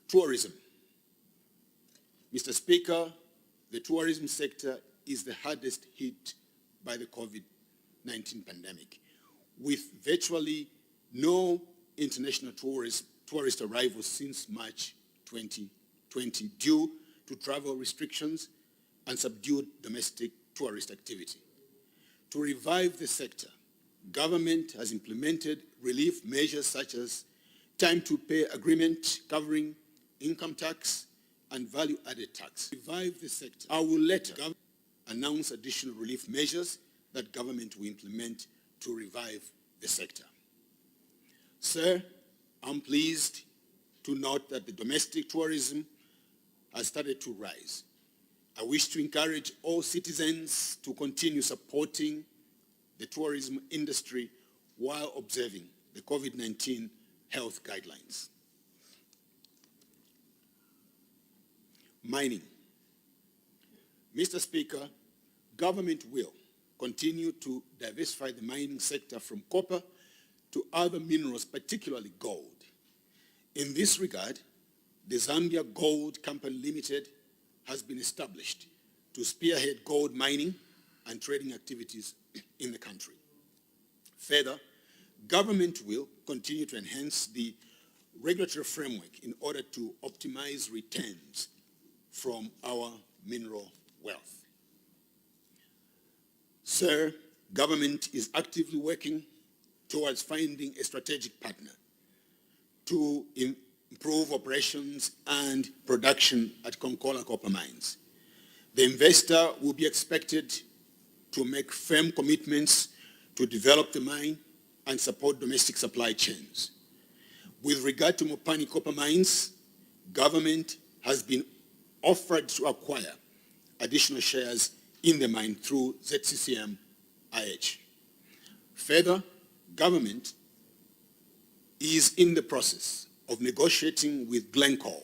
Tourism. Mr. Speaker, the tourism sector is the hardest hit by the COVID-19 pandemic, with virtually no international tourist arrivals since March 2020 due to travel restrictions and subdued domestic tourist activity. To revive the sector, government has implemented relief measures such as time to pay agreement covering income tax and value-added tax. To revive the sector, I will later announce additional relief measures that government will implement to revive the sector. Sir, I'm pleased to note that the domestic tourism has started to rise. I wish to encourage all citizens to continue supporting the tourism industry while observing the COVID-19 health guidelines. Mining. Mr. Speaker, government will continue to diversify the mining sector from copper to other minerals, particularly gold. In this regard, the Zambia Gold Company Limited has been established to spearhead gold mining and trading activities in the country. Further, government will continue to enhance the regulatory framework in order to optimize returns from our mineral wealth. Sir, government is actively working towards finding a strategic partner to improve operations and production at Konkola Copper Mines. The investor will be expected to make firm commitments to develop the mine and support domestic supply chains. With regard to Mopani Copper Mines, government has been offered to acquire additional shares in the mine through ZCCM IH. Further, government is in the process of negotiating with Glencore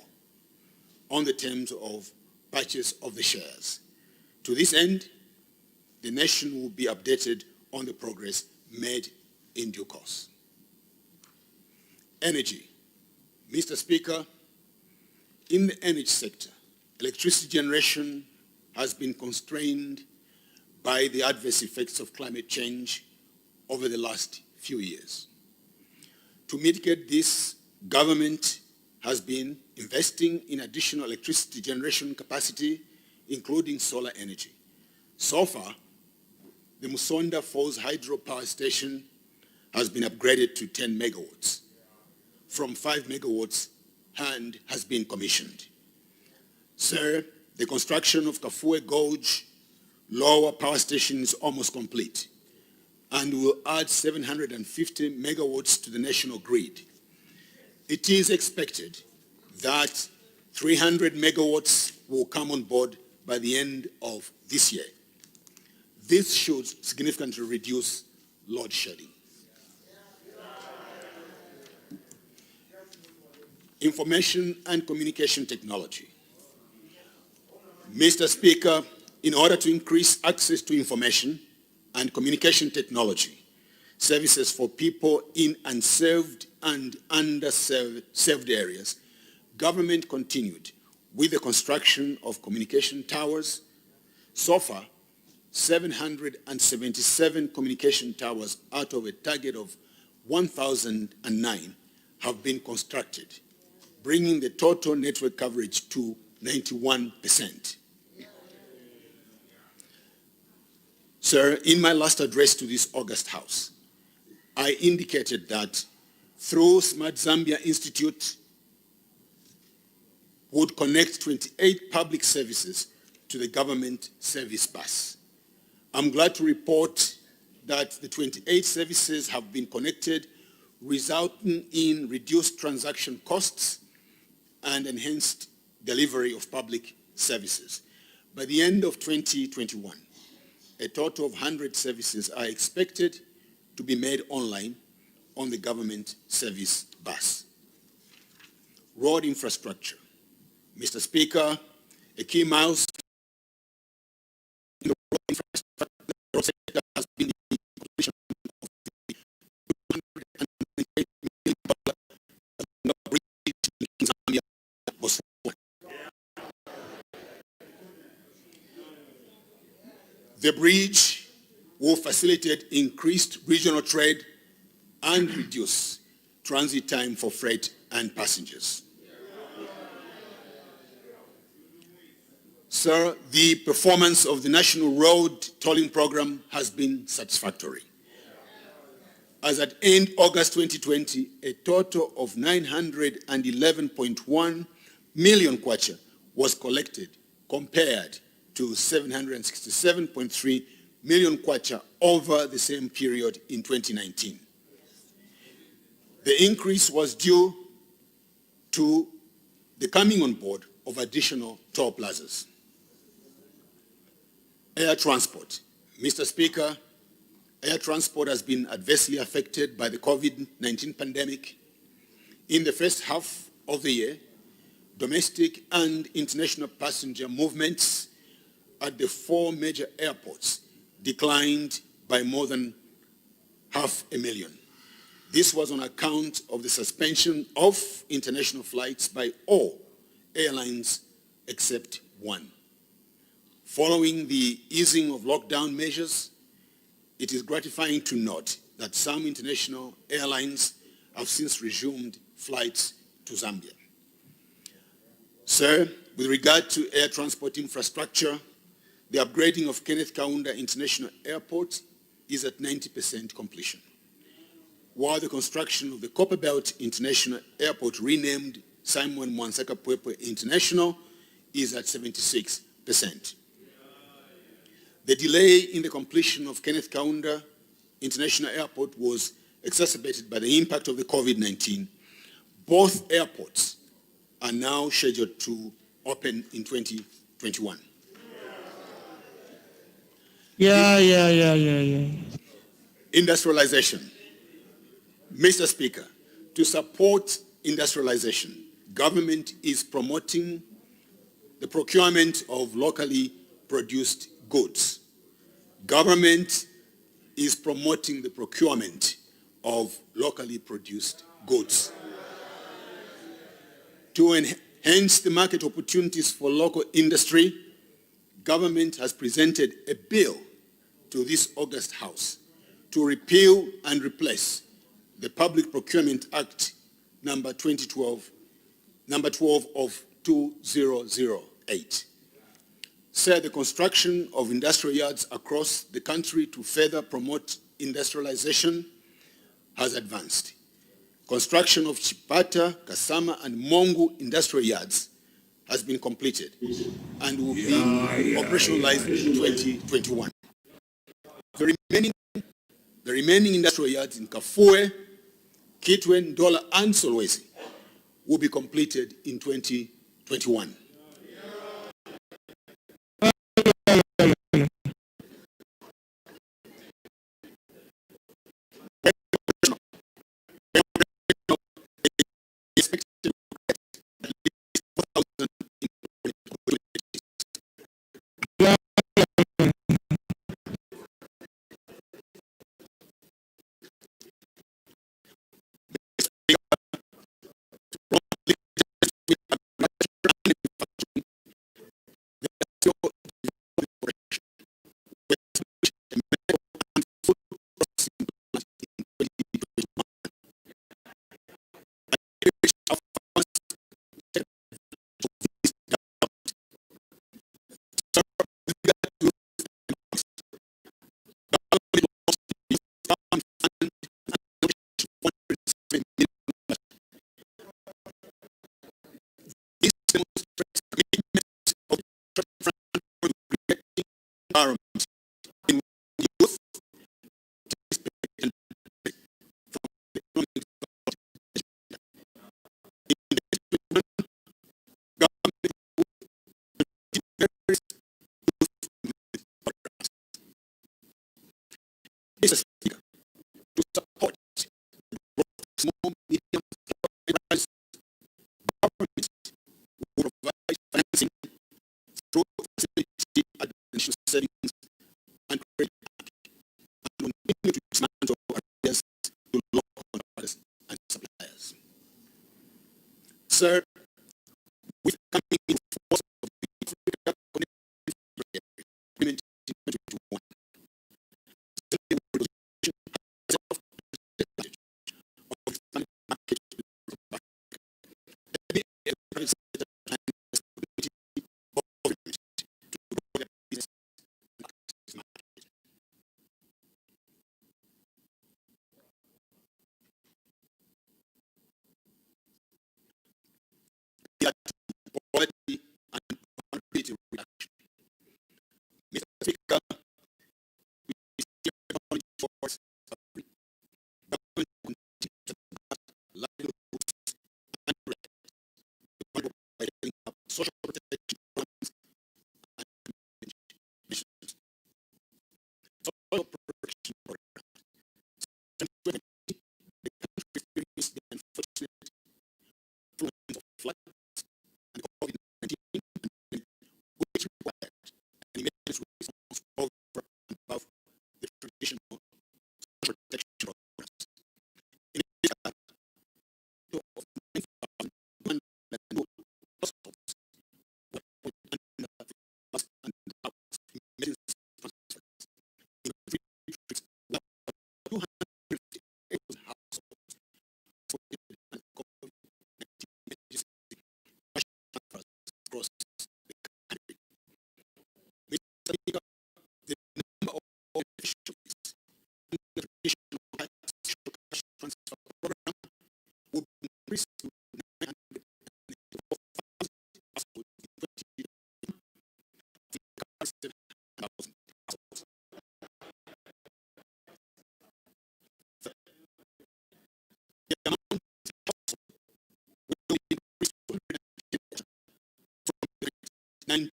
on the terms of purchase of the shares. To this end, the nation will be updated on the progress made in due course. Energy. Mr. Speaker, in the energy sector, electricity generation has been constrained by the adverse effects of climate change over the last few years. To mitigate this, government has been investing in additional electricity generation capacity, including solar energy. So far, the Musonda Falls Hydropower Station has been upgraded to 10 megawatts from 5 megawatts and has been commissioned. Sir, the construction of Kafue Gorge Lower Power Station is almost complete and will add 750 megawatts to the national grid. It is expected that 300 megawatts will come on board by the end of this year. This should significantly reduce load shedding. Information and communication technology. Mr. Speaker, in order to increase access to information and communication technology services for people in unserved and underserved areas, government continued with the construction of communication towers. So far, 777 communication towers out of a target of 1,009 have been constructed, bringing the total network coverage to 91%. Sir, in my last address to this August House, I indicated that through Smart Zambia Institute would connect 28 public services to the government service bus. I'm glad to report that the 28 services have been connected, resulting in reduced transaction costs and enhanced delivery of public services. By the end of 2021, a total of 100 services are expected to be made online on the government service bus. Road infrastructure. Mr. Speaker, a key milestone in the road infrastructure sector has been the completion of the $298 million bridge linking Zambia The bridge will facilitate increased regional trade and reduce transit time for freight and passengers. Sir, the performance of the National Road Tolling Program has been satisfactory. As at end August 2020, a total of 911.1 million kwacha was collected compared to 767.3 million kwacha over the same period in 2019. The increase was due to the coming on board of additional toll plazas. Air transport. Mr. Speaker, air transport has been adversely affected by the COVID-19 pandemic. In the first half of the year, domestic and international passenger movements at the 4 major airports declined by more than 500,000. This was on account of the suspension of international flights by all airlines except one. Following the easing of lockdown measures, it is gratifying to note that some international airlines have since resumed flights to Zambia. Sir, with regard to air transport infrastructure, the upgrading of Kenneth Kaunda International Airport is at 90% completion, while the construction of the Copperbelt International Airport, renamed Simon Mwansaka Pwepwe International, is at 76%. The delay in the completion of Kenneth Kaunda International Airport was exacerbated by the impact of the COVID-19. Both airports are now scheduled to open in 2021. Industrialization. Mr. Speaker, to support industrialization, government is promoting the procurement of locally produced goods. Government is promoting the procurement of locally produced goods. To enhance the market opportunities for local industry, government has presented a bill to this August House to repeal and replace the Public Procurement Act number 12 of 2008. Sir, the construction of industrial yards across the country to further promote industrialization has advanced. Construction of Chipata, Kasama, and Mongu industrial yards has been completed and will be operationalized in 2021. The remaining industrial yards in Kafue, Kitwe, Ndola, and Solwezi will be completed in 2021. Mr. Speaker, to support small, medium enterprises, government will provide financing through facility administration settings and credit and continue to dismantle barriers to local contractors and suppliers. Sir, with coming in force of the Africa Connectivity Agreement in 2021, Poverty and vulnerability reduction. Mr. Speaker, we see economic force government continues to livelihoods and by setting up social protection programs and missions. Social protection programs. Since 2020, the country experienced the unfortunate influence of floods and COVID-19 pandemic, which required an immense response over and above the traditional social protection programs. In this regard, of 9,100 new households were put under the plus and out emergency transfers. In 3 districts, where 258 households were put under COVID-19 emergency transfers across the country. Mr. Speaker, the number of beneficiaries under the traditional social cash transfer program will be increased to 984,000 households in 2020 from 7,000 households. The amount of households will be increased to 110,000 from the 90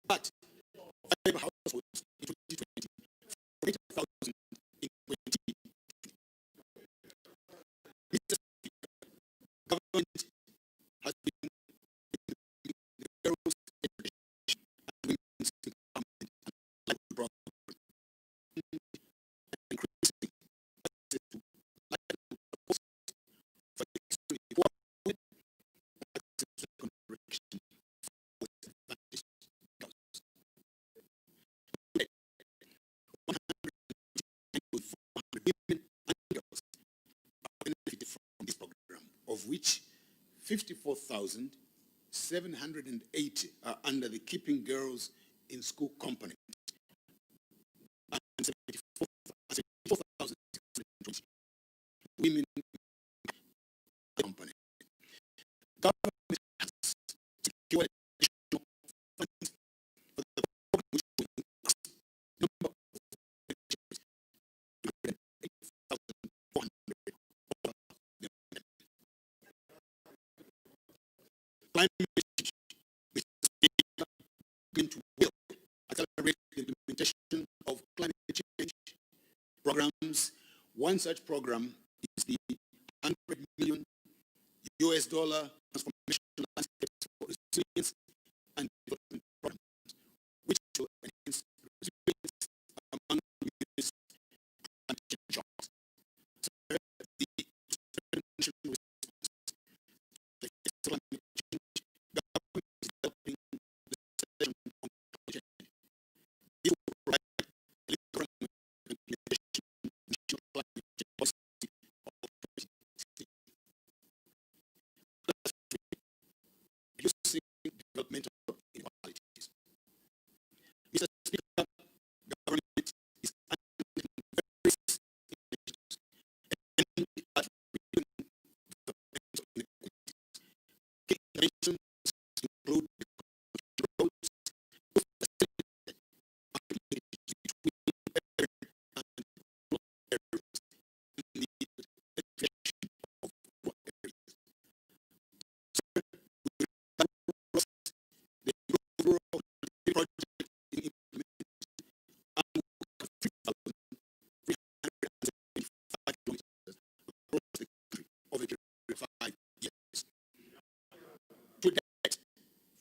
but five households in 2020, 40,000 in 2020. Mr. Speaker, government has been in the girls' education and women's empowerment and livelihood program, and increasing access to livelihood support for the extremely poor women, access to correction for disadvantaged girls. 100 women and girls have benefited from this program, of which 54,780 are under the Keeping Girls in School component, and 74,620 women component. Government has secured additional funds for the program, which will increase the number of beneficiaries to 8,400 over the pandemic. Climate change, Mr. Speaker, going to will accelerate the implementation of climate change programs. One such program is the $100 million transformational landscapes for resilience and development programs, which will enhance resilience among communities and change jobs. So the prevention response to the climate change, government is developing legislation on climate change. This will provide legal implementation of national climate change policy of 2060. Reducing developmental inequalities. Mr. Speaker, government is undertaking various initiatives aimed at reducing developmental inequalities. Key interventions include the construction of roads to facilitate activities between urban and rural areas and the electrification of rural areas. The rural project being implemented and will cover 3,375 kilometers across the country over a period of 5 years. To date,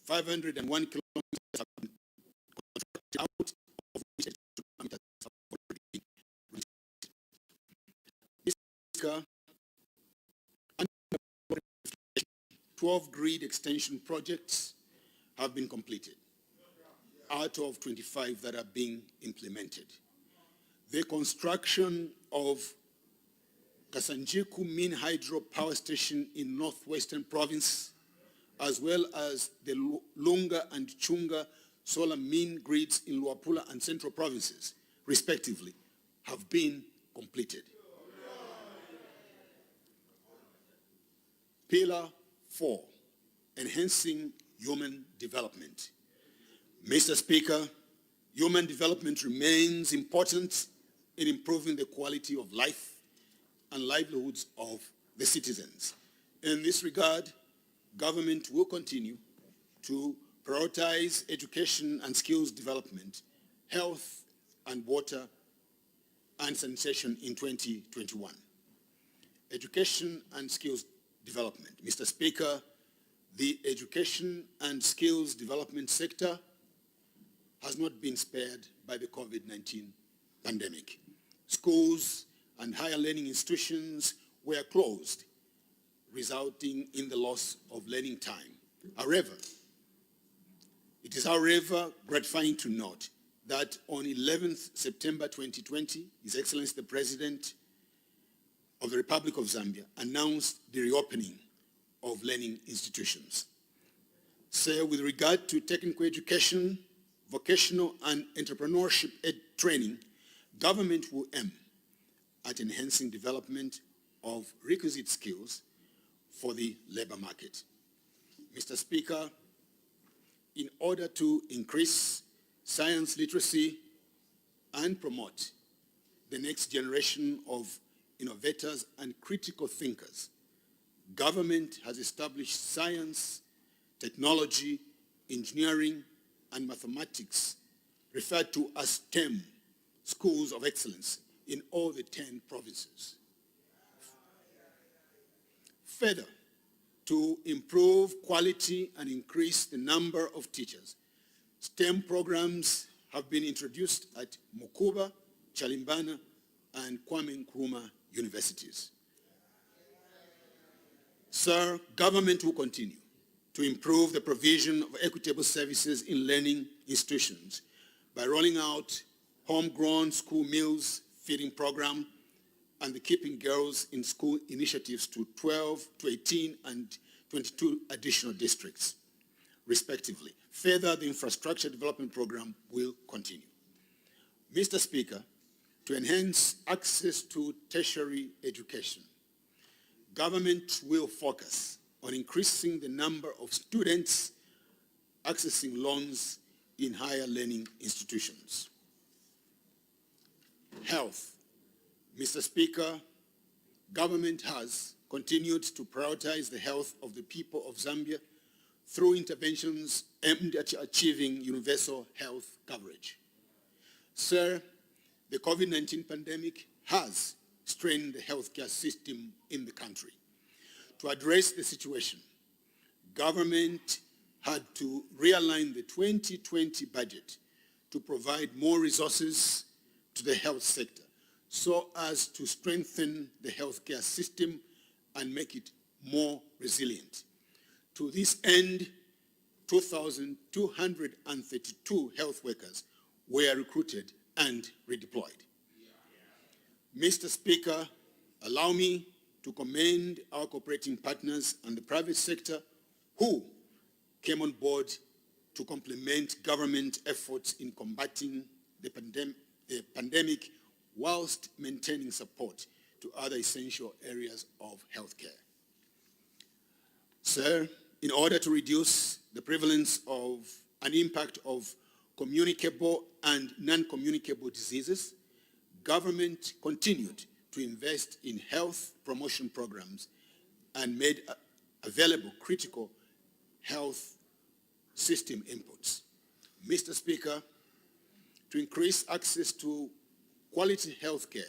501 kilometers have been constructed out, of which 82 kilometers have already been reached. Speaker, 12 grid extension projects have been completed out of 25 that are being implemented. The construction of Kasanjiku Min Hydro Power Station in Northwestern Province, as well as the Lunga and Chunga solar min grids in Luapula and Central Provinces, respectively, have been completed. Pillar 4, enhancing human development. Mr. Speaker, human development remains important in improving the quality of life and livelihoods of the citizens. In this regard, government will continue to prioritize education and skills development, health and water and sanitation in 2021. Education and skills development. Mr. Speaker, the education and skills development sector has not been spared by the COVID-19 pandemic. Schools and higher learning institutions were closed, resulting in the loss of learning time. However, it is gratifying to note that on 11th September 2020, His Excellency the President of the Republic of Zambia announced the reopening of learning institutions. So with regard to technical education, vocational and entrepreneurship training, government will aim at enhancing development of requisite skills for the labor market. Mr. Speaker, in order to increase science literacy and promote the next generation of innovators and critical thinkers, government has established science, technology, engineering, and mathematics, referred to as STEM, schools of excellence, in all the 10 provinces. Further, to improve quality and increase the number of teachers, STEM programs have been introduced at Mukuba, Chalimbana, and Kwame Nkrumah universities. Sir, government will continue to improve the provision of equitable services in learning institutions by rolling out homegrown school meals feeding program and the Keeping Girls in School initiatives to 12, to 18, and 22 additional districts, respectively. Further, the infrastructure development program will continue. Mr. Speaker, to enhance access to tertiary education, government will focus on increasing the number of students accessing loans in higher learning institutions. Health. Mr. Speaker, government has continued to prioritize the health of the people of Zambia through interventions aimed at achieving universal health coverage. Sir, the COVID-19 pandemic has strained the healthcare system in the country. To address the situation, government had to realign the 2020 budget to provide more resources to the health sector so as to strengthen the healthcare system and make it more resilient. To this end, 2,232 health workers were recruited and redeployed. Mr. Speaker, allow me to commend our cooperating partners and the private sector who came on board to complement government efforts in combating the pandemic whilst maintaining support to other essential areas of healthcare. Sir, in order to reduce the prevalence of and impact of communicable and non-communicable diseases, government continued to invest in health promotion programs and made available critical health system inputs. Mr. Speaker, to increase access to quality health care,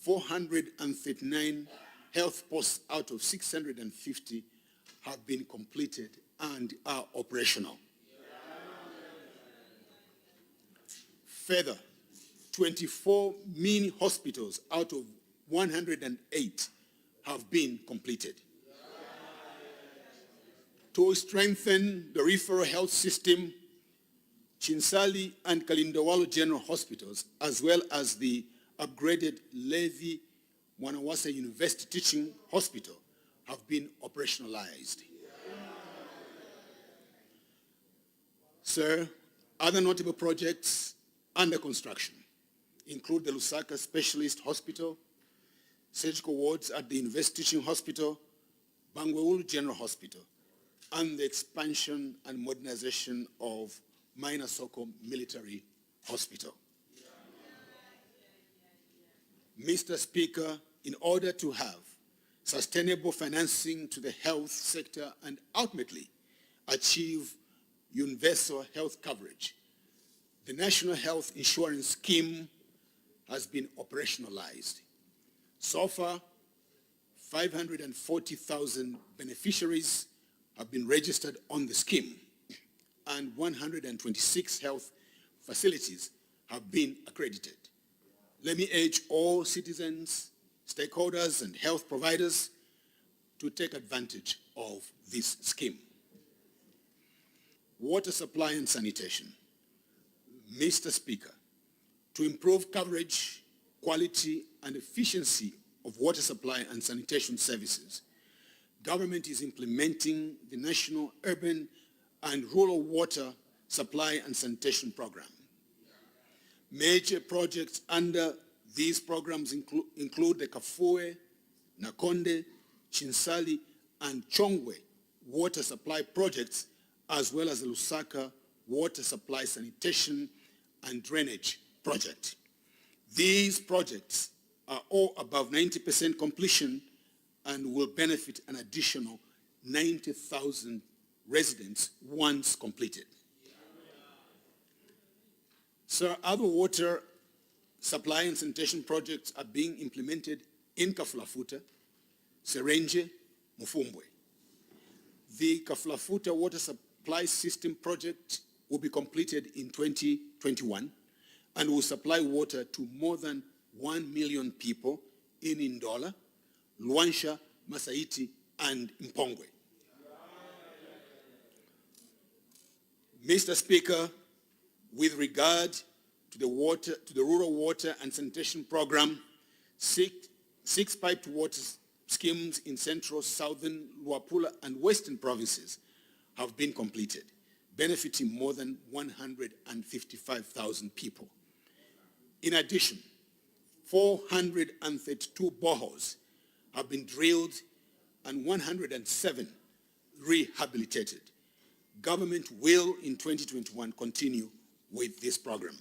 439 health posts out of 650 have been completed and are operational. Further, 24 mini hospitals out of 108 have been completed. To strengthen the referral health system, Chinsali and Kalindawalo General Hospitals, as well as the upgraded Levi Mwanawasa University Teaching Hospital, have been operationalized. Sir, other notable projects under construction include the Lusaka Specialist Hospital, surgical wards at the University Teaching Hospital, Bangweulu General Hospital, and the expansion and modernization of Maina Soko Military Hospital. Mr. Speaker, in order to have sustainable financing to the health sector and ultimately achieve universal health coverage, the National Health Insurance Scheme has been operationalized. So far, 540,000 beneficiaries have been registered on the scheme, and 126 health facilities have been accredited. Let me urge all citizens, stakeholders, and health providers to take advantage of this scheme. Water supply and sanitation. Mr. Speaker, to improve coverage, quality, and efficiency of water supply and sanitation services, government is implementing the National Urban and Rural Water Supply and Sanitation Program. Major projects under these programs include the Kafue, Nakonde, Chinsali, and Chongwe water supply projects, as well as the Lusaka water supply sanitation and drainage project. These projects are all above 90% completion and will benefit an additional 90,000 residents once completed. Sir, other water supply and sanitation projects are being implemented in Kafulafuta, Serenje, Mufumbwe. The Kafulafuta water supply system project will be completed in 2021 and will supply water to more than 1 million people in Ndola, Luansha, Masaiti, and Mpongwe. Mr. Speaker, with regard to the rural water and sanitation program, six piped water schemes in central, southern, Luapula, and western provinces have been completed, benefiting more than 155,000 people. In addition, 432 boreholes have been drilled and 107 rehabilitated. Government will, in 2021, continue with this program.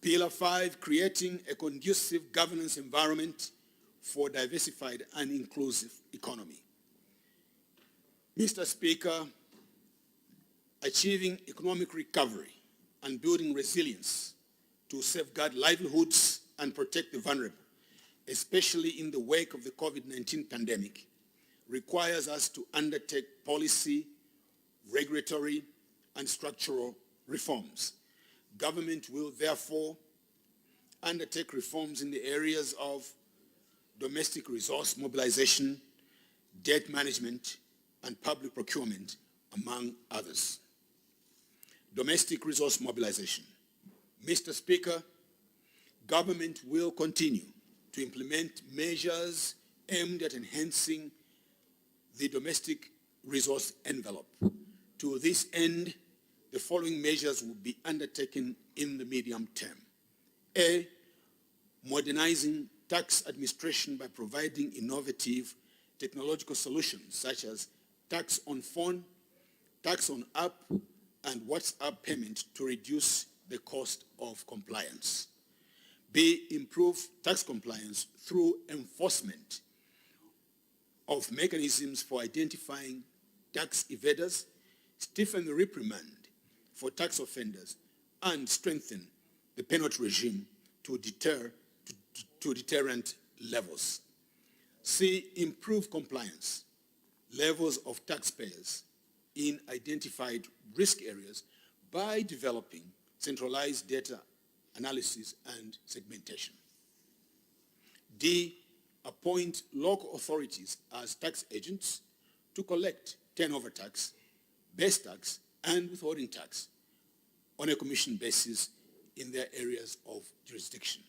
Pillar 5, creating a conducive governance environment for diversified and inclusive economy. Mr. Speaker, achieving economic recovery and building resilience to safeguard livelihoods and protect the vulnerable, especially in the wake of the COVID-19 pandemic, requires us to undertake policy, regulatory, and structural reforms. Government will therefore undertake reforms in the areas of domestic resource mobilization, debt management, and public procurement, among others. Domestic resource mobilization. Mr. Speaker, government will continue to implement measures aimed at enhancing the domestic resource envelope. To this end, the following measures will be undertaken in the medium term. A, modernizing tax administration by providing innovative technological solutions such as tax on phone, tax on app, and WhatsApp payment to reduce the cost of compliance. B, improve tax compliance through enforcement of mechanisms for identifying tax evaders, stiffen the reprimand for tax offenders, and strengthen the penalty regime to deterrent levels. C, improve compliance levels of taxpayers in identified risk areas by developing centralized data analysis and segmentation. D, appoint local authorities as tax agents to collect turnover tax, base tax, and withholding tax on a commission basis in their areas of jurisdiction.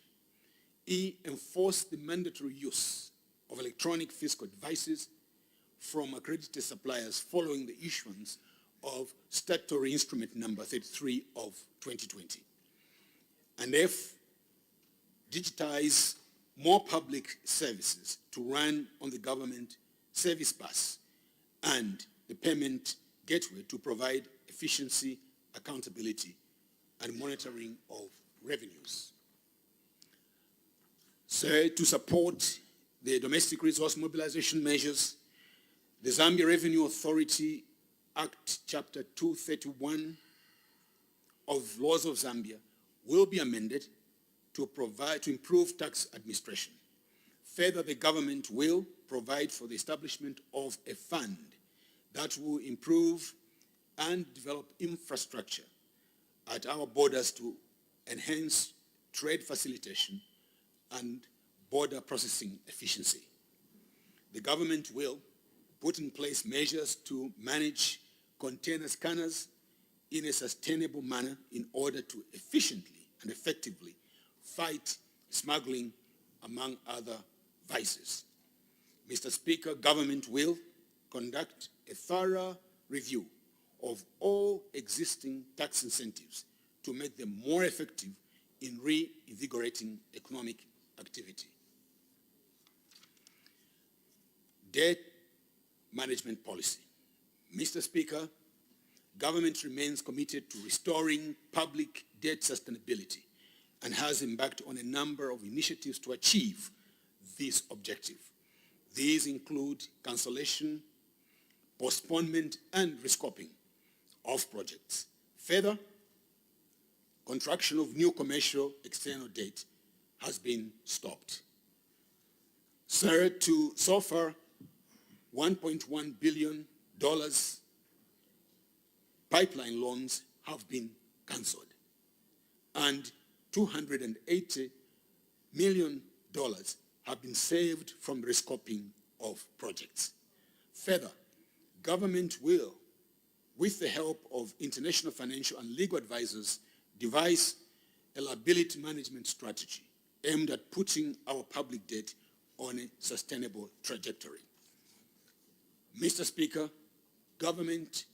E, enforce the mandatory use of electronic fiscal devices from accredited suppliers following the issuance of statutory instrument number 33 of 2020. And F, digitize more public services to run on the government service bus and the payment gateway to provide efficiency, accountability, and monitoring of revenues. So, to support the domestic resource mobilization measures, the Zambia Revenue Authority Act Chapter 231 of Laws of Zambia will be amended to improve tax administration. Further, the government will provide for the establishment of a fund that will improve and develop infrastructure at our borders to enhance trade facilitation and border processing efficiency. The government will put in place measures to manage container scanners in a sustainable manner in order to efficiently and effectively fight smuggling, among other vices. Mr. Speaker, government will conduct a thorough review of all existing tax incentives to make them more effective in reinvigorating economic activity. Debt management policy. Mr. Speaker, government remains committed to restoring public debt sustainability and has embarked on a number of initiatives to achieve this objective. These include cancellation, postponement, and rescoping of projects. Further, construction of new commercial external debt has been stopped. So far, $1.1 billion pipeline loans have been cancelled, and $280 million have been saved from rescoping of projects. Further, government will, with the help of international financial and legal advisors, devise a liability management strategy aimed at putting our public debt on a sustainable trajectory. Mr. Speaker, government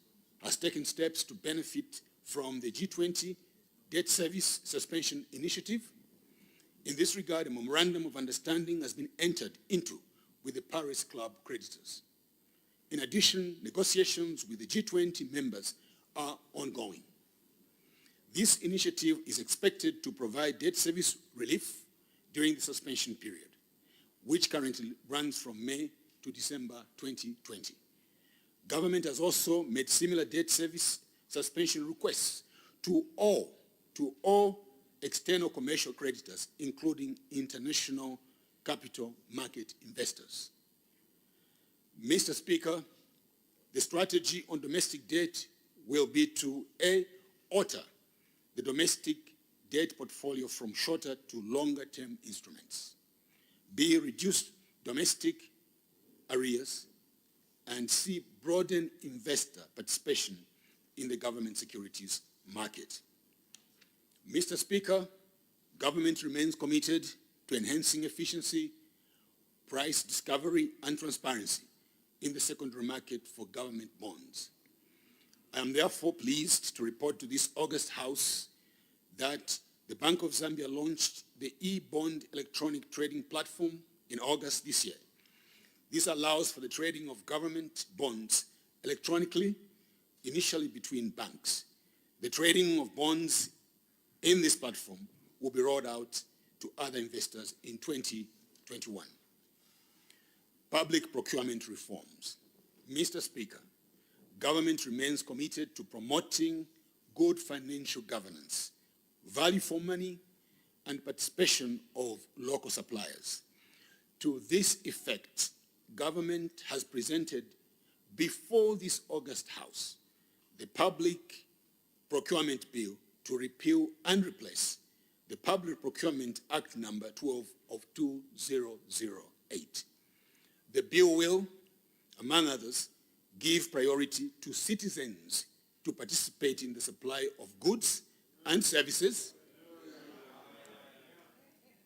has taken steps to benefit from the G20 Debt Service Suspension Initiative. In this regard, a memorandum of understanding has been entered into with the Paris Club creditors. In addition, negotiations with the G20 members are ongoing. This initiative is expected to provide debt service relief during the suspension period, which currently runs from May to December 2020. Government has also made similar debt service suspension requests to all external commercial creditors, including international capital market investors. Mr. Speaker, the strategy on domestic debt will be to A, alter the domestic debt portfolio from shorter to longer term instruments, B, reduce domestic arrears, and C, broaden investor participation in the government securities market. Mr. Speaker, government remains committed to enhancing efficiency, price discovery, and transparency in the secondary market for government bonds. I am therefore pleased to report to this august House that the Bank of Zambia launched the e-bond electronic trading platform in August this year. This allows for the trading of government bonds electronically, initially between banks. The trading of bonds in this platform will be rolled out to other investors in 2021. Public procurement reforms. Mr. Speaker, government remains committed to promoting good financial governance, value for money, and participation of local suppliers. To this effect, government has presented before this August House the Public Procurement Bill to repeal and replace the Public Procurement Act number 12 of 2008. The bill will, among others, give priority to citizens to participate in the supply of goods and services,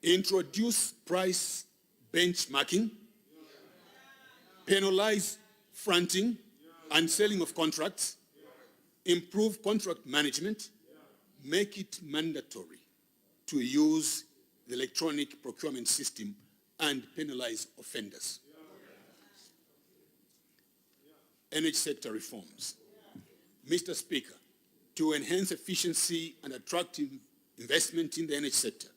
introduce price benchmarking, penalize fronting and selling of contracts, improve contract management, make it mandatory to use the electronic procurement system and penalize offenders. Energy sector reforms. Mr. Speaker, to enhance efficiency and attract investment in the energy sector,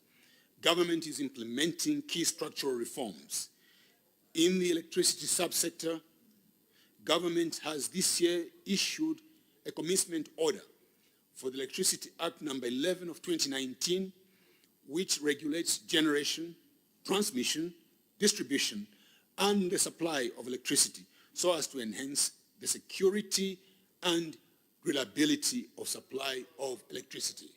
government is implementing key structural reforms. In the electricity subsector, government has this year issued a commencement order for the Electricity Act number 11 of 2019, which regulates generation, transmission, distribution, and the supply of electricity so as to enhance the security and reliability of supply of electricity.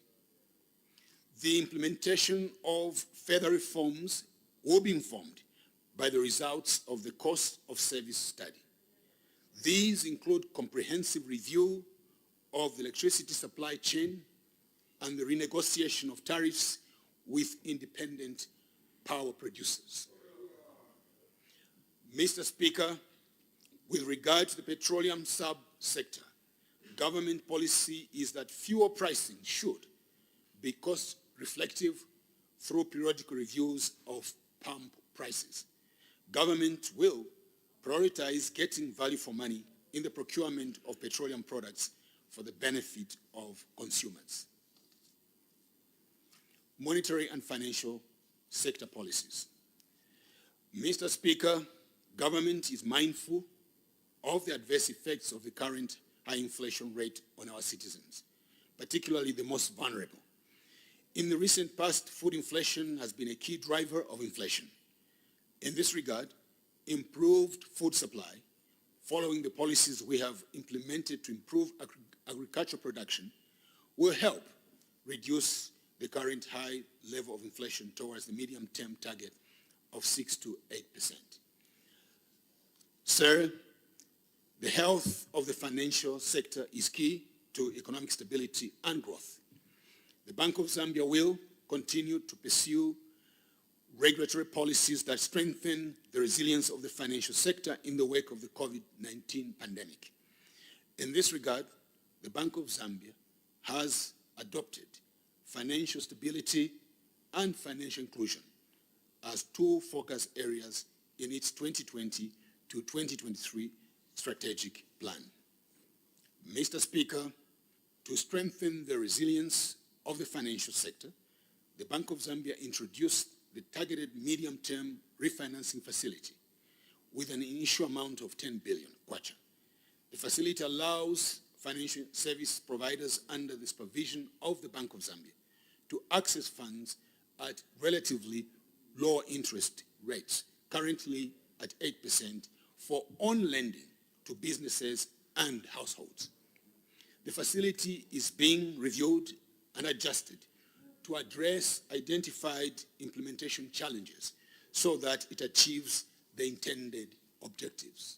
The implementation of further reforms will be informed by the results of the cost of service study. These include comprehensive review of the electricity supply chain and the renegotiation of tariffs with independent power producers. Mr. Speaker, with regard to the petroleum sub-sector, government policy is that fuel pricing should be cost reflective through periodic reviews of pump prices. Government will prioritize getting value for money in the procurement of petroleum products for the benefit of consumers. Monetary and financial sector policies. Mr. Speaker, government is mindful of the adverse effects of the current high inflation rate on our citizens, particularly the most vulnerable. In the recent past, food inflation has been a key driver of inflation. In this regard, improved food supply, following the policies we have implemented to improve agricultural production, will help reduce the current high level of inflation towards the medium-term target of 6 to 8%. Sir, the health of the financial sector is key to economic stability and growth. The Bank of Zambia will continue to pursue regulatory policies that strengthen the resilience of the financial sector in the wake of the COVID-19 pandemic. In this regard, the Bank of Zambia has adopted financial stability and financial inclusion as two focus areas in its 2020 to 2023 strategic plan. Mr. Speaker, to strengthen the resilience of the financial sector, the Bank of Zambia introduced the targeted medium-term refinancing facility with an initial amount of 10 billion kwacha. The facility allows financial service providers under the supervision of the Bank of Zambia to access funds at relatively low interest rates, currently at 8%, for on-lending to businesses and households. The facility is being reviewed and adjusted to address identified implementation challenges so that it achieves the intended objectives.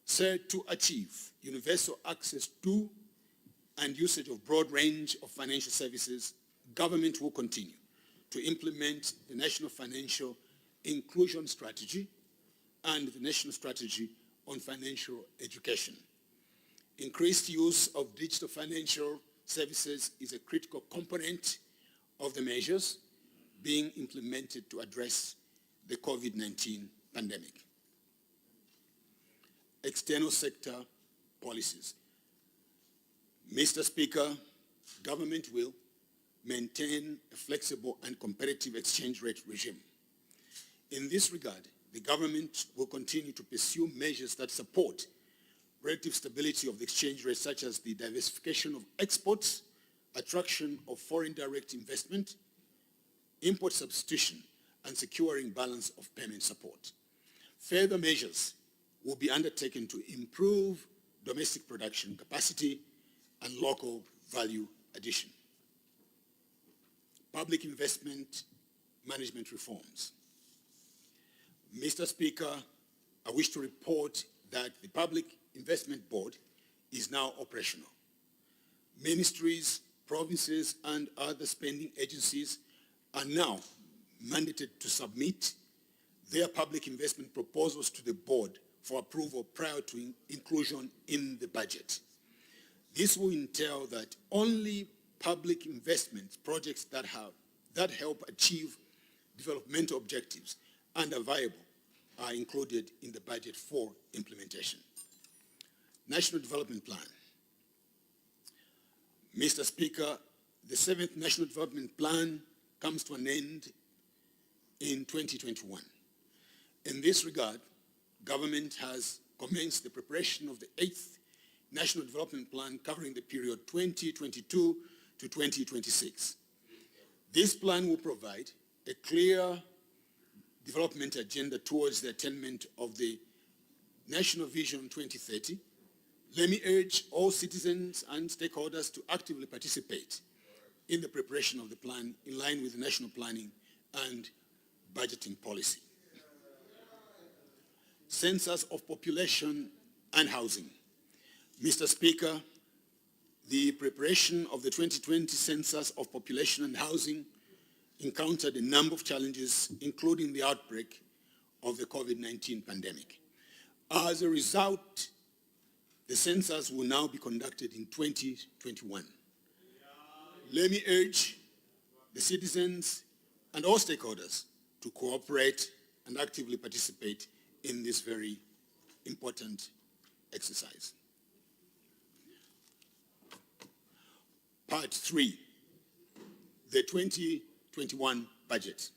Sir, to achieve universal access to and usage of broad range of financial services, government will continue to implement the National Financial Inclusion Strategy and the National Strategy on Financial Education. Increased use of digital financial services is a critical component of the measures being implemented to address the COVID-19 pandemic. External sector policies. Mr. Speaker, government will maintain a flexible and competitive exchange rate regime. In this regard, the government will continue to pursue measures that support relative stability of the exchange rate, such as the diversification of exports, attraction of foreign direct investment, import substitution, and securing balance of payment support. Further measures will be undertaken to improve domestic production capacity and local value addition. public investment management reforms. Mr. Speaker, I wish to report that the Public Investment Board is now operational. Ministries, provinces, and other spending agencies are now mandated to submit their public investment proposals to the board for approval prior to inclusion in the budget. This will entail that only public investment projects that help achieve developmental objectives and are viable are included in the budget for implementation. National Development Plan. Mr. Speaker, the 7th National Development Plan comes to an end in 2021. In this regard, government has commenced the preparation of the 8th National Development Plan covering the period 2022 to 2026. This plan will provide a clear development agenda towards the attainment of the National Vision 2030. Let me urge all citizens and stakeholders to actively participate in the preparation of the plan in line with the national planning and budgeting policy. Census of population and housing. Mr. Speaker, the preparation of the 2020 Census of Population and Housing encountered a number of challenges, including the outbreak of the COVID-19 pandemic. As a result, the census will now be conducted in 2021. Let me urge the citizens and all stakeholders to cooperate and actively participate in this very important exercise. Part 3, the 2021 budget.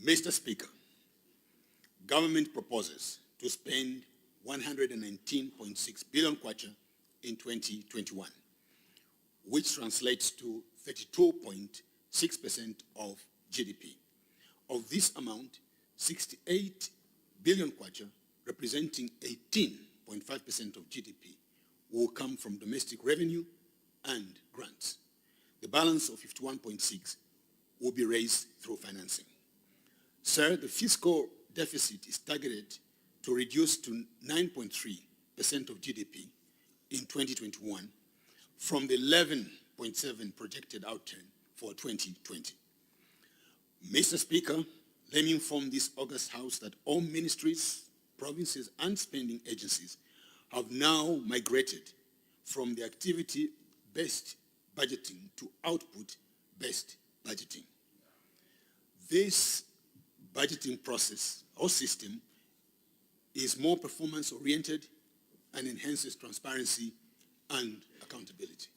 Mr. Speaker, government proposes to spend 119.6 billion kwacha in 2021, which translates to 32.6% of GDP. Of this amount, 68 billion kwacha, representing 18.5% of GDP, will come from domestic revenue and grants. The balance of 51.6 will be raised through financing. Sir, the fiscal deficit is targeted to reduce to 9.3% of GDP in 2021 from the 11.7 projected outturn for 2020. Mr. Speaker, let me inform this august House that all ministries, provinces, and spending agencies have now migrated from the activity-based budgeting to output-based budgeting. This budgeting process or system is more performance-oriented and enhances transparency and accountability.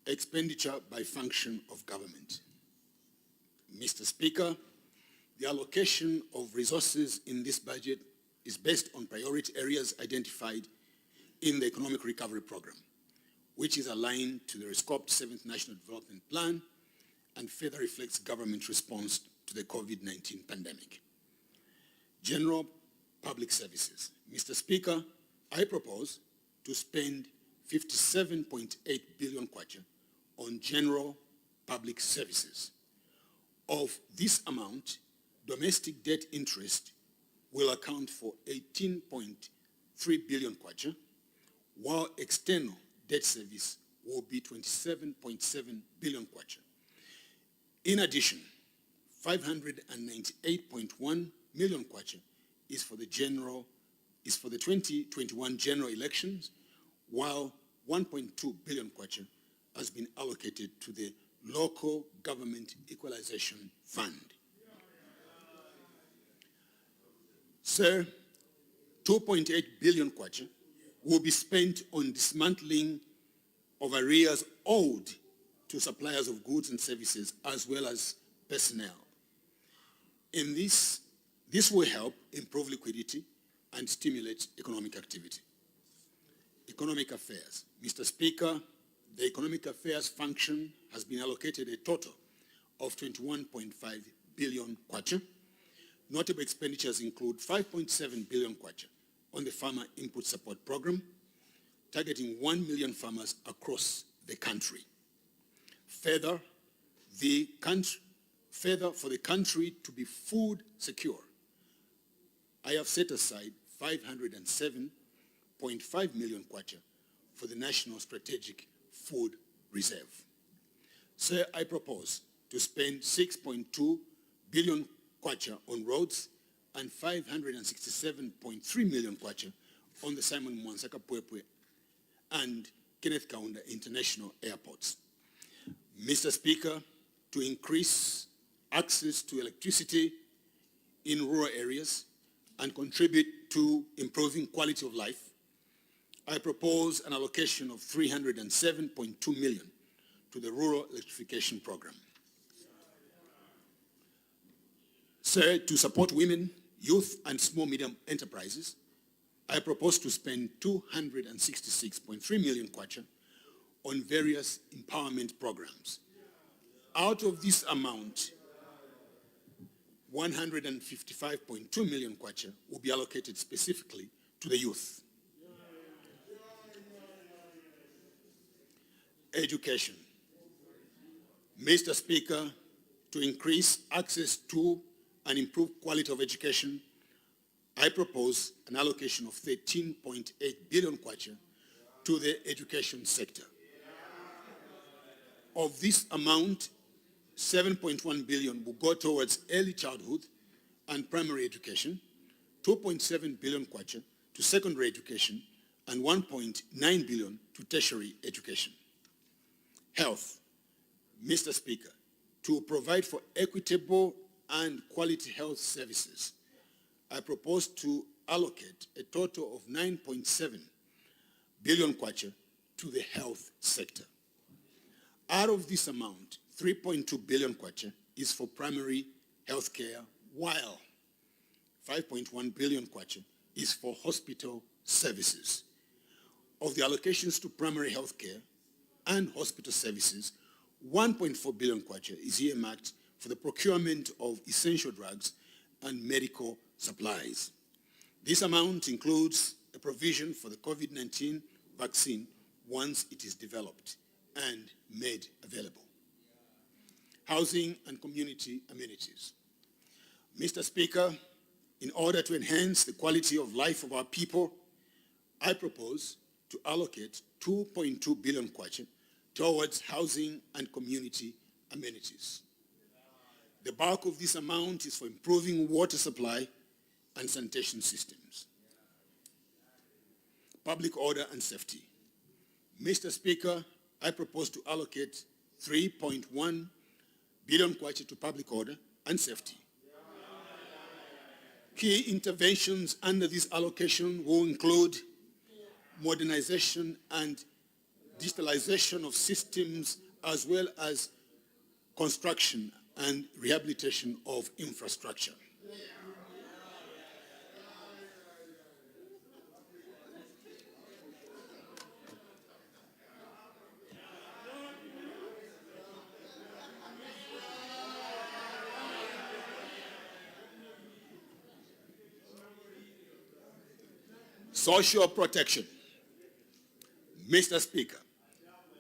Expenditure by function of government. Mr. Speaker, the allocation of resources in this budget is based on priority areas identified in the Economic Recovery Program, which is aligned to the rescoped 7th National Development Plan and further reflects government response to the COVID-19 pandemic. General public services. Mr. Speaker, I propose to spend 57.8 billion kwacha on general public services. Of this amount, domestic debt interest will account for 18.3 billion kwacha, while external debt service will be 27.7 billion kwacha. In addition, 598.1 million kwacha is for the 2021 general elections, while 1.2 billion kwacha has been allocated to the Local Government Equalization Fund. Sir, 2.8 billion kwacha will be spent on dismantling of arrears owed to suppliers of goods and services as well as personnel. In this will help improve liquidity and stimulate economic activity. Economic affairs. Mr. Speaker, the economic affairs function has been allocated a total of 21.5 billion kwacha. Notable expenditures include 5.7 billion kwacha on the Farmer Input Support Program, targeting 1 million farmers across the country. Further, for the country to be food secure, I have set aside 507.5 million kwacha for the National Strategic Food Reserve. Sir, I propose to spend 6.2 billion kwacha on roads and 567.3 million kwacha on the Simon Mwansaka Pwepwe and Kenneth Kaunda International Airports. Mr. Speaker, to increase access to electricity in rural areas and contribute to improving quality of life, I propose an allocation of 307.2 million to the Rural Electrification Program. Sir, to support women, youth, and small-medium enterprises, I propose to spend 266.3 million kwacha on various empowerment programs. Out of this amount, 155.2 million kwacha will be allocated specifically to the youth. Education. Mr. Speaker, to increase access to and improve quality of education, I propose an allocation of 13.8 billion kwacha to the education sector. Of this amount, 7.1 billion will go towards early childhood and primary education, 2.7 billion kwacha to secondary education, and 1.9 billion to tertiary education. Health. Mr. Speaker, to provide for equitable and quality health services, I propose to allocate a total of 9.7 billion kwacha to the health sector. Out of this amount, 3.2 billion kwacha is for primary health care, while 5.1 billion kwacha is for hospital services. Of the allocations to primary health care and hospital services, 1.4 billion kwacha is earmarked for the procurement of essential drugs and medical supplies. This amount includes a provision for the COVID-19 vaccine once it is developed and made available. Housing and community amenities. Mr. Speaker, in order to enhance the quality of life of our people, I propose to allocate 2.2 billion kwacha towards housing and community amenities. The bulk of this amount is for improving water supply and sanitation systems. Public order and safety. Mr. Speaker, I propose to allocate 3.1 billion kwacha to public order and safety. Key interventions under this allocation will include modernization and digitalization of systems, as well as construction and rehabilitation of infrastructure. Social protection. Mr. Speaker,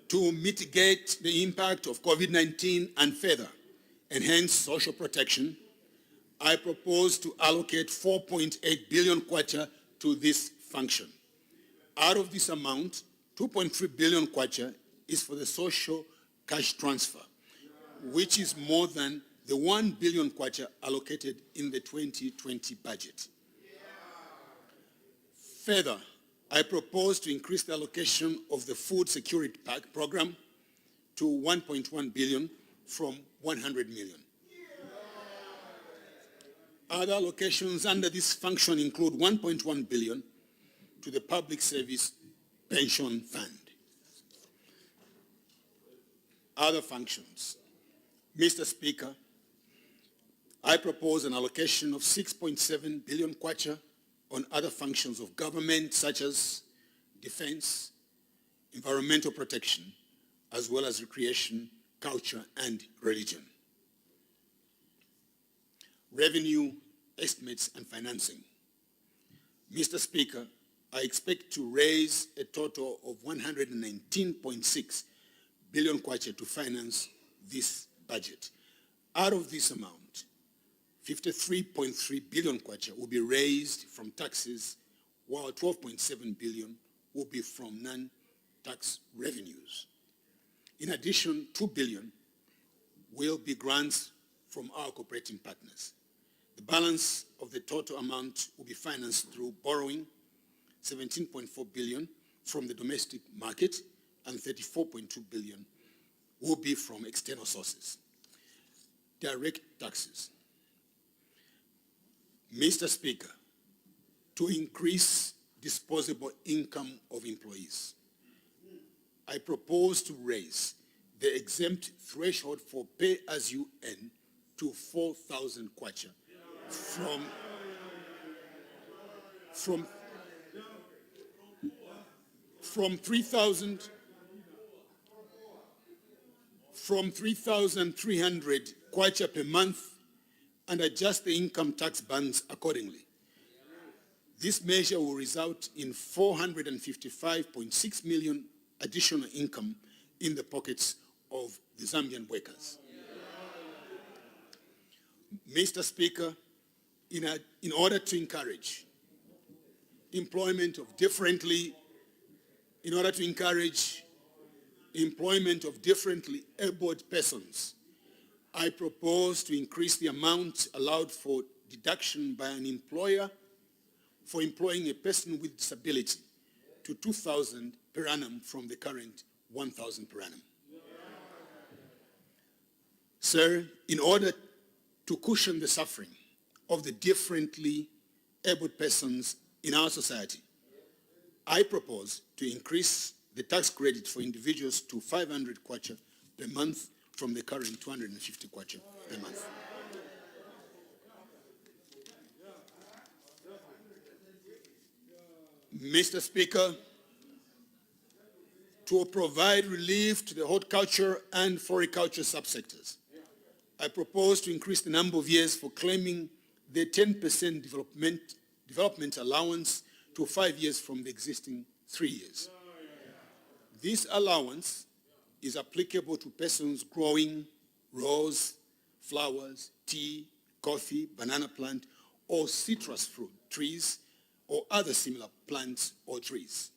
to mitigate the impact of COVID-19 and further enhance social protection, I propose to allocate 4.8 billion kwacha to this function. Out of this amount, 2.3 billion kwacha is for the social cash transfer, which is more than the 1 billion kwacha allocated in the 2020 budget. Further, I propose to increase the allocation of the Food Security Pack program to 1.1 billion from 100 million. Other allocations under this function include 1.1 billion to the Public Service Pension Fund. Other functions. Mr. Speaker, I propose an allocation of 6.7 billion kwacha on other functions of government, such as defense, environmental protection, as well as recreation, culture, and religion. Revenue estimates and financing. Mr. Speaker, I expect to raise a total of 119.6 billion kwacha to finance this budget. Out of this amount, 53.3 billion kwacha will be raised from taxes, while 12.7 billion will be from non-tax revenues. In addition, 2 billion will be grants from our cooperating partners. The balance of the total amount will be financed through borrowing, 17.4 billion from the domestic market, and 34.2 billion will be from external sources. Direct taxes. Mr. Speaker, to increase disposable income of employees, I propose to raise the exempt threshold for pay-as-you-earn to 4,000 kwacha from 3,300 kwacha per month, and adjust the income tax bands accordingly. This measure will result in 455.6 million additional income in the pockets of the Zambian workers. Mr. Speaker, in order to encourage employment of differently abled persons, I propose to increase the amount allowed for deduction by an employer for employing a person with disability to 2,000 per annum from the current 1,000 per annum. Sir, in order to cushion the suffering of the differently abled persons in our society, I propose to increase the tax credit for individuals to 500 kwacha per month from the current 250 kwacha per month. Mr. Speaker, to provide relief to the horticulture and floriculture subsectors, I propose to increase the number of years for claiming the 10% development allowance to 5 years from the existing 3 years. This allowance is applicable to persons growing rose, flowers, tea, coffee, banana plant, or citrus fruit trees, or other similar plants or trees.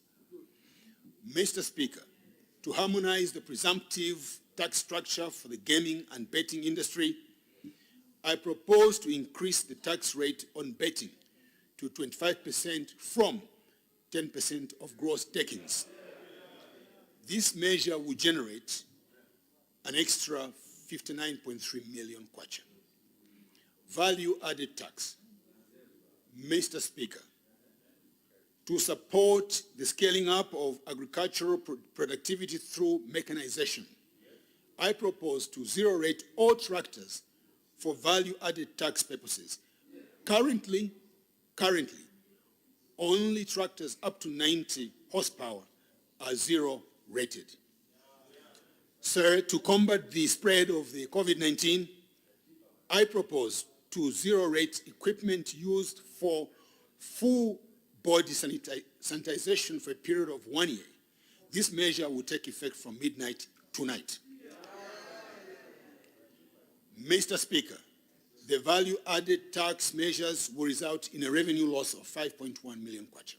Mr. Speaker, to harmonize the presumptive tax structure for the gaming and betting industry, I propose to increase the tax rate on betting to 25% from 10% of gross takings. This measure will generate an extra 59.3 million kwacha. Value-added tax. Mr. Speaker, to support the scaling up of agricultural productivity through mechanization, I propose to zero-rate all tractors for value-added tax purposes. Currently, only tractors up to 90 horsepower are zero-rated. Sir, to combat the spread of the COVID-19, I propose to zero-rate equipment used for full body sanitization for a period of 1 year. This measure will take effect from midnight tonight. Mr. Speaker, the value-added tax measures will result in a revenue loss of 5.1 million kwacha.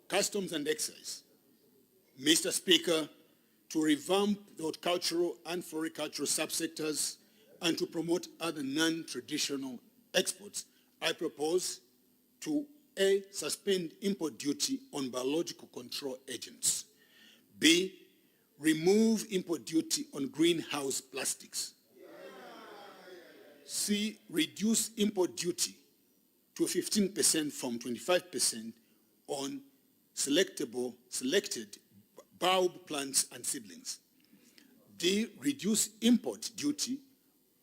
Customs and excise. Mr. Speaker, to revamp the horticultural and floricultural subsectors and to promote other non-traditional exports, I propose to A, suspend import duty on biological control agents. B, remove import duty on greenhouse plastics. C, reduce import duty to 15% from 25% on selected bulb plants and seedlings. D, reduce import duty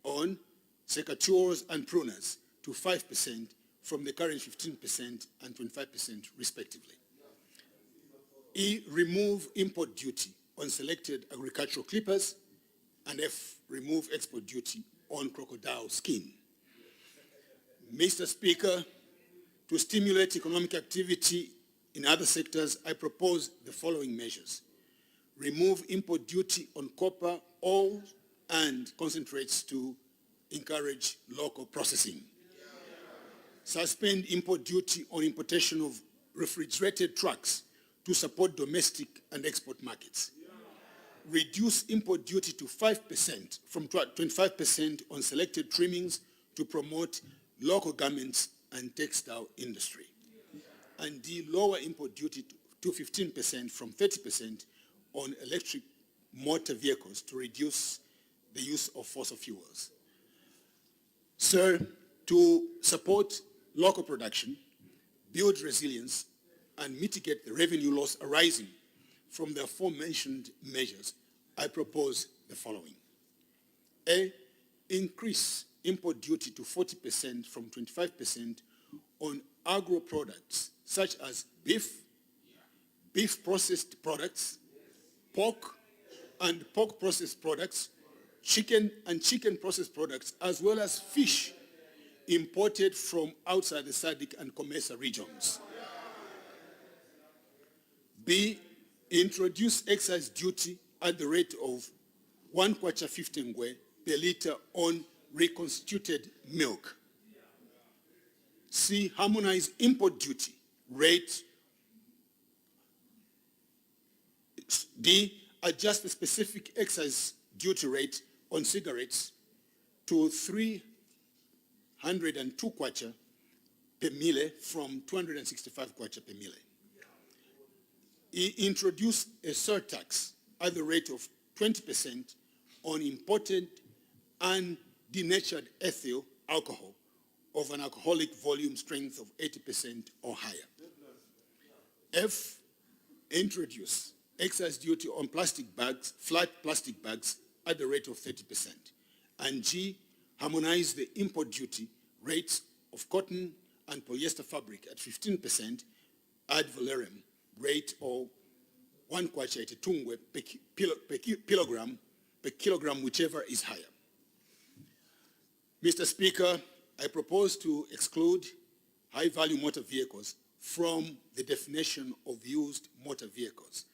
on secateurs and pruners to 5% from the current 15% and 25% respectively. E, remove import duty on selected agricultural clippers, and F, remove export duty on crocodile skin. Mr. Speaker, to stimulate economic activity in other sectors, I propose the following measures. Remove import duty on copper, ore, and concentrates to encourage local processing. Suspend import duty on importation of refrigerated trucks to support domestic and export markets. Reduce import duty to 5% from 25% on selected trimmings to promote local garments and textile industry. And lower import duty to 15% from 30% on electric motor vehicles to reduce the use of fossil fuels. Sir, to support local production, build resilience, and mitigate the revenue loss arising from the aforementioned measures, I propose the following. A, increase import duty to 40% from 25% on agro products such as beef, beef processed products, pork and pork processed products, chicken and chicken processed products, as well as fish imported from outside the SADC and COMESA regions. B, introduce excise duty at the rate of 1 kwacha 50 ngwe per liter on reconstituted milk. C, harmonize import duty rate. D, adjust the specific excise duty rate on cigarettes to 302 kwacha per mille from 265 kwacha per mille. E, introduce a surtax at the rate of 20% on imported and denatured ethyl alcohol of an alcoholic volume strength of 80% or higher. F, introduce excise duty on plastic bags, flat plastic bags at the rate of 30%. And G, harmonize the import duty rates of cotton and polyester fabric at 15% ad valorem rate of 1 kwacha 82 ngwe per kilogram, whichever is higher. Mr. Speaker, I propose to exclude high-value motor vehicles from the definition of used motor vehicles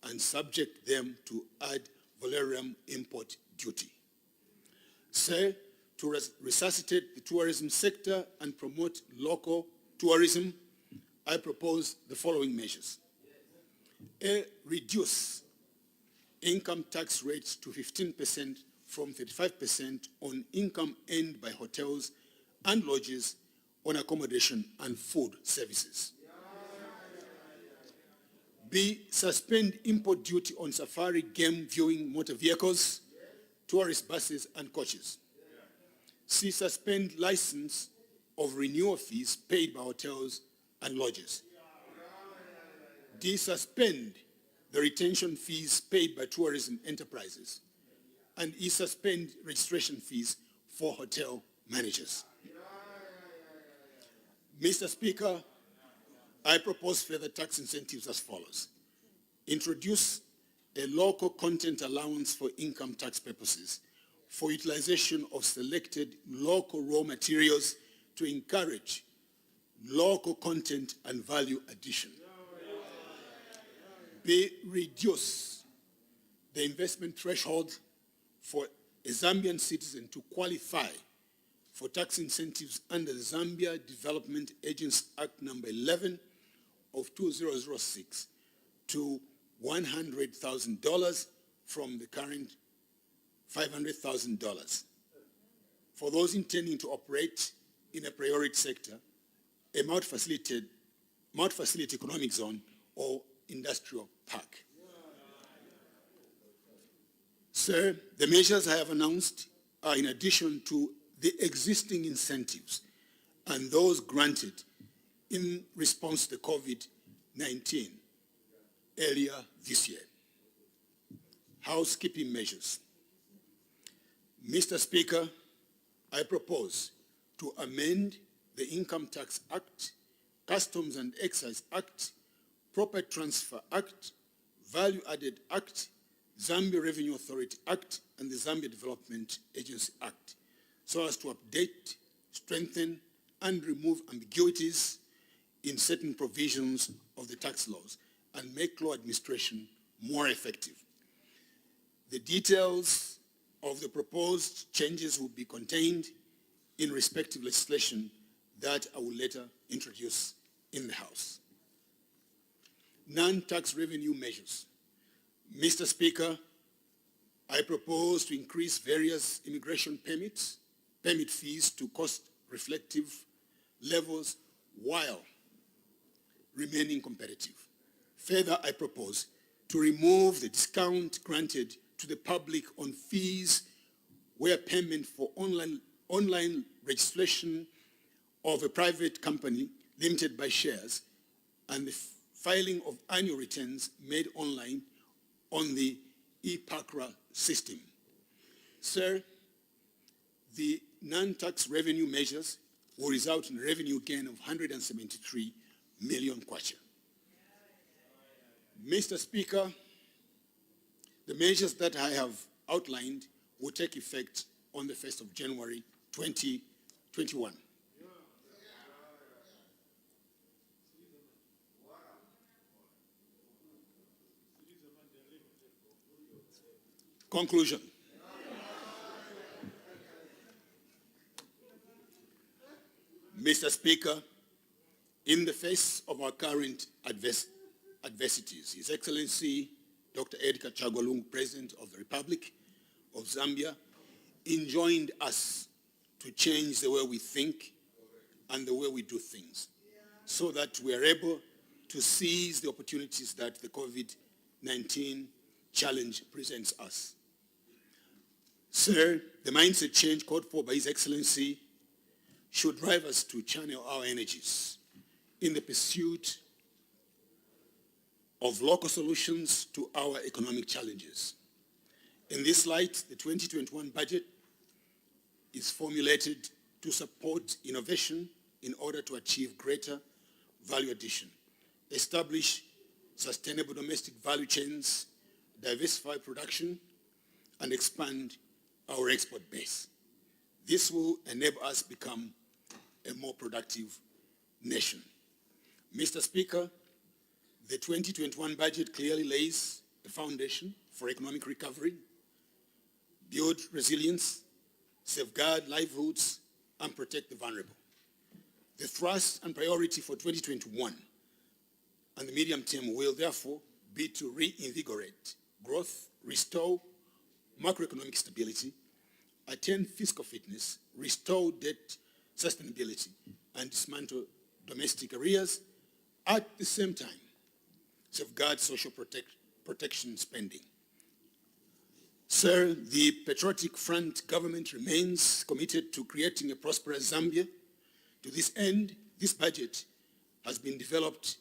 and subject them to ad valorem import duty. C, to resuscitate the tourism sector and promote local tourism, I propose the following measures. A, reduce income tax rates to 15% from 35% on income earned by hotels and lodges on accommodation and food services. B, suspend import duty on safari game viewing motor vehicles, tourist buses and coaches. C, suspend license of renewal fees paid by hotels and lodges. D, suspend the retention fees paid by tourism enterprises. And E, suspend registration fees for hotel managers. Mr. Speaker, I propose further tax incentives as follows. Introduce a local content allowance for income tax purposes for utilization of selected local raw materials to encourage local content and value addition. B, reduce the investment threshold for a Zambian citizen to qualify for tax incentives under the Zambia Development Agency Act number 11 of 2006 to $100,000 from the current $500,000. For those intending to operate in a priority sector, a multi-facility economic zone or industrial park. Sir, the measures I have announced are in addition to the existing incentives and those granted in response to COVID-19 earlier this year. Housekeeping measures. Mr. Speaker, I propose to amend the Income Tax Act, Customs and Excise Act, Property Transfer Act, Value Added Act, Zambia Revenue Authority Act, and the Zambia Development Agency Act, so as to update, strengthen, and remove ambiguities in certain provisions of the tax laws and make law administration more effective. The details of the proposed changes will be contained in respective legislation that I will later introduce in the House. Non-tax revenue measures. Mr. Speaker, I propose to increase various immigration permit fees to cost-reflective levels while remaining competitive. Further, I propose to remove the discount granted to the public on fees where payment for online registration of a private company limited by shares and the filing of annual returns made online on the ePakra system. Sir, the non-tax revenue measures will result in a revenue gain of 173 million kwacha. Mr. Speaker, the measures that I have outlined will take effect on the 1st of January 2021. Conclusion. Mr. Speaker, in the face of our current adversities, His Excellency Dr. Edgar Chagwa Lungu, President of the Republic of Zambia, enjoined us to change the way we think and the way we do things so that we are able to seize the opportunities that the COVID-19 challenge presents us. Sir, the mindset change called for by His Excellency should drive us to channel our energies in the pursuit of local solutions to our economic challenges. In this light, the 2021 budget is formulated to support innovation in order to achieve greater value addition, establish sustainable domestic value chains, diversify production, and expand our export base. This will enable us to become a more productive nation. Mr. Speaker, the 2021 budget clearly lays a foundation for economic recovery, build resilience, safeguard livelihoods, and protect the vulnerable. The thrust and priority for 2021 and the medium term will therefore be to reinvigorate growth, restore macroeconomic stability, attain fiscal fitness, restore debt sustainability, and dismantle domestic arrears. At the same time, safeguard social protection spending. Sir, the Patriotic Front government remains committed to creating a prosperous Zambia. To this end, this budget has been developed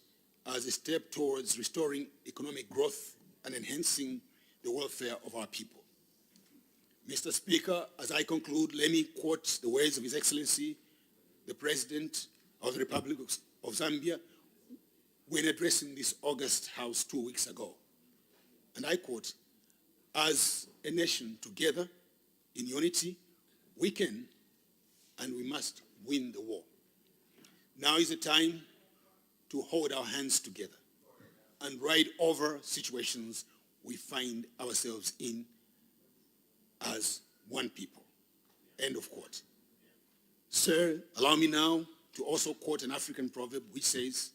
as a step towards restoring economic growth and enhancing the welfare of our people. Mr. Speaker, as I conclude, let me quote the words of His Excellency, the President of the Republic of Zambia, when addressing this August House 2 weeks ago. And I quote, "As a nation together in unity, we can and we must win the war. Now is the time to hold our hands together and ride over situations we find ourselves in as one people." End of quote. Sir, allow me now to also quote an African proverb which says,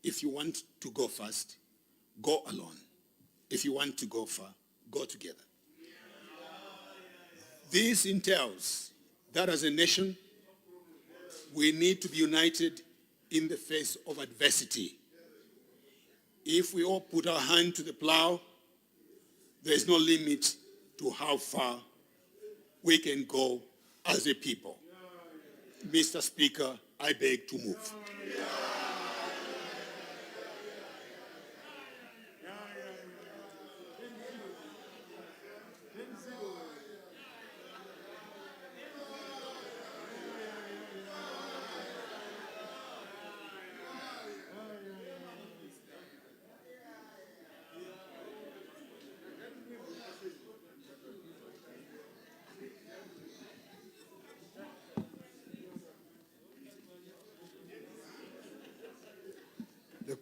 "If you want to go fast, go alone. If you want to go far, go together." This entails that as a nation, we need to be united in the face of adversity. If we all put our hand to the plow, there is no limit to how far we can go as a people. Mr. Speaker, I beg to move.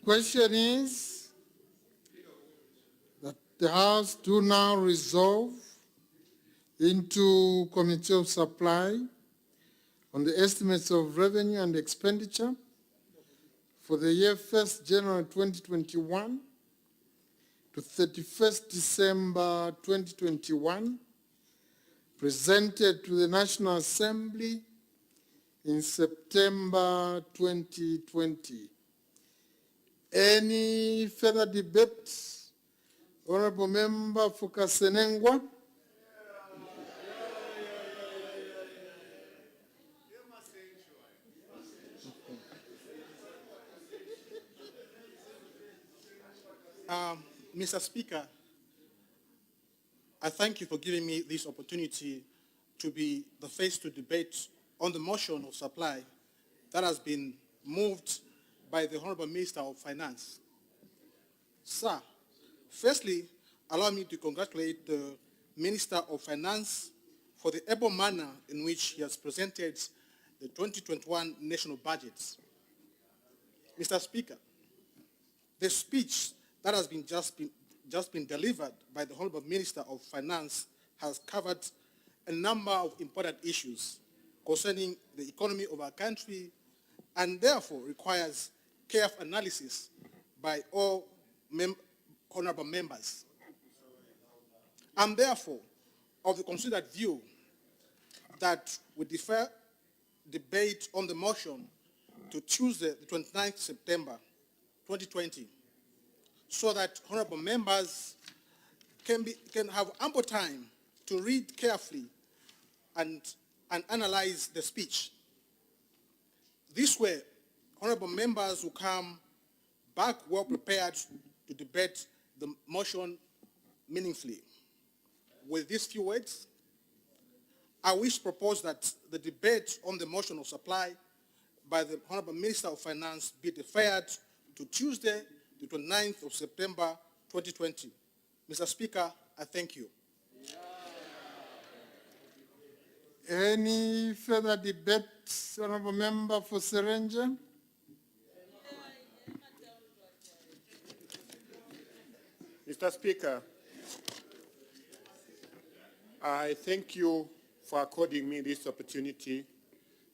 question is that the House do now resolve into Committee of Supply on the estimates of revenue and expenditure for the year 1st January 2021 to 31st December 2021, presented to the National Assembly in September 2020. Any further debate? Honorable Member for Kasenengwa. Mr. Speaker, I thank you for giving me this opportunity to be the face to debate on the motion of supply that has been moved by the Honorable Minister of Finance. Sir, firstly, allow me to congratulate the Minister of Finance for the able manner in which he has presented the 2021 national budget. Mr. Speaker, the speech that has just been delivered by the Honorable Minister of Finance has covered a number of important issues concerning the economy of our country and therefore requires careful analysis by all honorable members. I'm therefore of the considered view that we defer debate on the motion to Tuesday, the 29th September 2020, so that honorable members can have ample time to read carefully and analyze the speech. This way, honorable members will come back well prepared to debate the motion meaningfully. With these few words, I wish to propose that the debate on the motion of supply by the Honorable Minister of Finance be deferred to Tuesday, the 29th of September 2020. Mr. Speaker, I thank you. Any further debate, Honorable Member for Serenja? Mr. Speaker, I thank you for according me this opportunity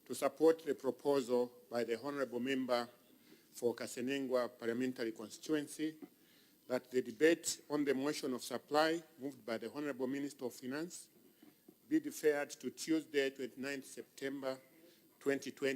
to support the proposal by the Honorable Member for Kasenengwa Parliamentary Constituency that the debate on the motion of supply moved by the Honorable Minister of Finance be deferred to Tuesday, 29th September 2020.